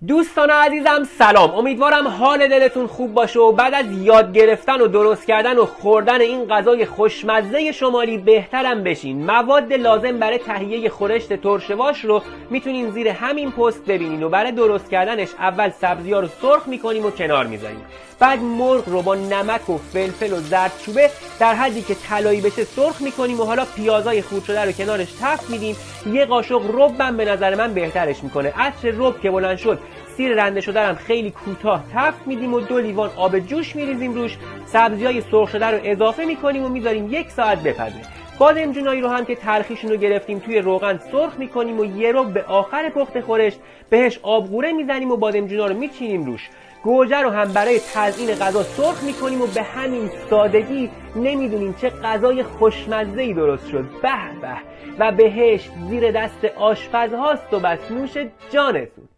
دوستان عزیزم سلام، امیدوارم حال دلتون خوب باشه و بعد از یاد گرفتن و درست کردن و خوردن این غذای خوشمزه شمالی بهترم بشین. مواد لازم برای تهیه خورشت ترشواش رو میتونین زیر همین پست ببینین و برای درست کردنش اول سبزی‌ها رو سرخ میکنیم و کنار میذاریم. بعد مرغ رو با نمک و فلفل و زردچوبه در حدی که طلایی بشه سرخ میکنیم و حالا پیازای خورد شده رو کنارش تفت میدیم. یه قاشق ربم به نظر من بهترش میکنه. عطر رب که بلند شد سیر رنده شده رو خیلی کوتاه تفت میدیم و 2 لیوان آب جوش میریزیم روش. سبزی‌های سرخ شده رو اضافه میکنیم و میذاریم 1 ساعت بپزه. بادمجونایی رو هم که ترخیشون رو گرفتیم توی روغن سرخ میکنیم و یه رب به آخر پخت خورشت بهش آبغوره میزنیم و بادمجونا رو میچینیم روش. گوجه رو هم برای تزیین غذا سرخ میکنیم و به همین سادگی نمیدونیم چه غذای خوشمزه‌ای درست شد. به به، و بهشت زیر دست آشپزهاست و بس نوش جانتون.